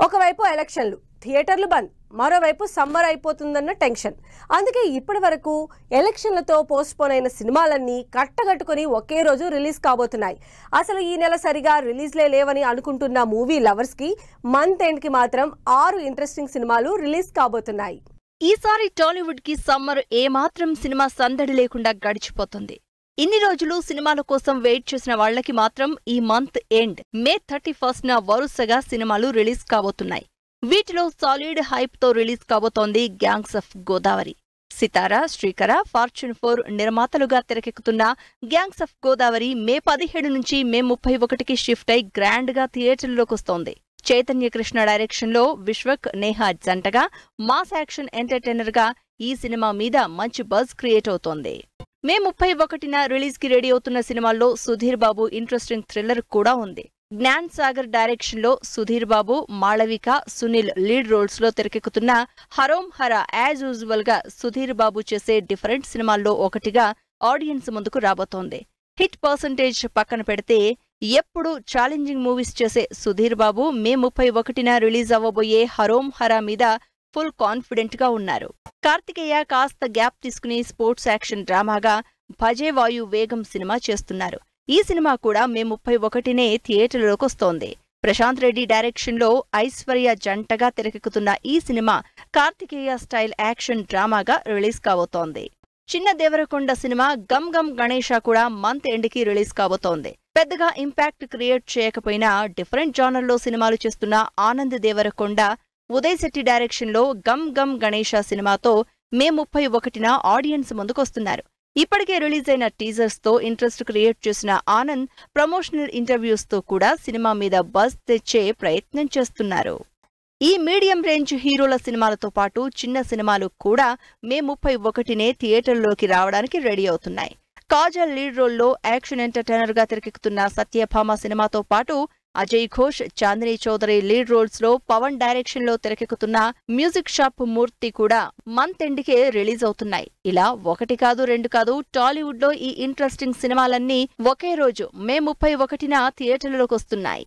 ఒకవైపు ఎలక్షన్లు, థియేటర్లు బంద్, మరోవైపు సమ్మర్ అయిపోతుందన్న టెన్షన్. అందుకే ఇప్పటి వరకు ఎలక్షన్లతో పోస్ట్పోన్ అయిన సినిమాలన్నీ కట్టగట్టుకుని ఒకే రోజు రిలీజ్ కాబోతున్నాయి. అసలు ఈ నెల సరిగా రిలీజ్లే లేవని అనుకుంటున్న మూవీ లవర్స్ కి మంత్ ఎండ్ కి మాత్రం 6 ఇంట్రెస్టింగ్ సినిమాలు రిలీజ్ కాబోతున్నాయి. ఈసారి టాలీవుడ్ కి సమ్మర్ ఏమాత్రం సినిమా సందడి లేకుండా గడిచిపోతుంది. ఇన్ని రోజులు సినిమాల కోసం వెయిట్ చేసిన వాళ్లకి మాత్రం ఈ మంత్ ఎండ్ మే 31న వరుసగా సినిమాలు రిలీజ్ కాబోతున్నాయి. వీటిలో సాలిడ్ హైప్ తో రిలీజ్ కాబోతోంది gangs of Godavari. Sithara, Srikara, fortune 4 నిర్మాతలుగా తెరకెక్కుతున్న గ్యాంగ్స్ ఆఫ్ గోదావరి మే 17 నుంచి మే 31కి షిఫ్ట్ అయి గ్రాండ్ గా థియేటర్లలోకొస్తోంది. చైతన్య కృష్ణ డైరెక్షన్ లో విశ్వక్, నేహా జంటగా మాస్ యాక్షన్ ఎంటర్టైనర్ గా ఈ సినిమా మీద మంచి బజ్ క్రియేట్ అవుతోంది. మే 31న రిలీజ్ కి రెడీ అవుతున్న సినిమాల్లో సుధీర్ బాబు ఇంట్రెస్టింగ్ థ్రిల్లర్ కూడా ఉంది. జ్ఞాన్ సాగర్ డైరెక్షన్ లో సుధీర్ బాబు, మాళవిక, సునీల్ లీడ్ రోల్స్ లో తెరకెక్కుతున్న హరోం హరా యాజ్ యూజువల్ గా సుధీర్ బాబు చేసే డిఫరెంట్ సినిమాల్లో ఒకటిగా ఆడియన్స్ ముందుకు రాబోతోంది. హిట్ పర్సంటేజ్ పక్కన పెడితే ఎప్పుడు ఛాలెంజింగ్ మూవీస్ చేసే సుధీర్ బాబు మే 31న రిలీజ్ అవ్వబోయే హరోం హరా మీద ఫుల్ కాన్ఫిడెంట్ గా ఉన్నారు. కార్తికేయ కాస్త గ్యాప్ తీసుకుని స్పోర్ట్స్ యాక్షన్ డ్రామాగా భజే వాయు వేగం సినిమా చేస్తున్నారు. ఈ సినిమా కూడా మే 31నే థియేటర్లోకొస్తోంది. ప్రశాంత్ రెడ్డి డైరెక్షన్ లో ఐశ్వర్య జంటగా తెరకెక్కుతున్న ఈ సినిమా కార్తికేయ స్టైల్ యాక్షన్ డ్రామాగా రిలీజ్ కాబోతోంది. చిన్న Devarakonda cinema gum gum Ganesha కూడా మంత్ ఎండ్ కి రిలీజ్ కాబోతోంది. పెద్దగా ఇంపాక్ట్ క్రియేట్ చేయకపోయినా డిఫరెంట్ జానర్లో సినిమాలు చేస్తున్న ఆనంద్ దేవరకొండ, ఉదయ్ శెట్టి డైరెక్షన్ లో గమ్ గమ్ గణేష సినిమాతో మే 31న ఆడియన్స్ ముందుకొస్తున్నారు. ఇప్పటికే రిలీజ్ అయిన టీజర్స్ తో ఇంట్రెస్ట్ క్రియేట్ చేసిన ఆనంద్ ప్రమోషనల్ ఇంటర్వ్యూస్ తో కూడా సినిమా మీద బజ్ తెచ్చే ప్రయత్నం చేస్తున్నారు. ఈ మీడియం రేంజ్ హీరోల సినిమాలతో పాటు చిన్న సినిమాలు కూడా మే 31నే థియేటర్లోకి రావడానికి రెడీ అవుతున్నాయి. కాజల్ లీడ్ రోల్లో యాక్షన్ ఎంటర్టైనర్ గా తెరకెక్కుతున్న సత్యభామ సినిమాతో పాటు అజయ్ ఘోష్, చాందినీ చౌదరి లీడ్ రోల్స్ లో పవన్ డైరెక్షన్ లో తెరకెక్కుతున్న మ్యూజిక్ షాప్ మూర్తి కూడా మంత్ ఎండ్ కే రిలీజ్ అవుతున్నాయి. ఇలా 1 కాదు 2 కాదు టాలీవుడ్ లో ఈ ఇంట్రెస్టింగ్ సినిమాలన్నీ ఒకే రోజు మే 31న థియేటర్లలోకి వస్తున్నాయి.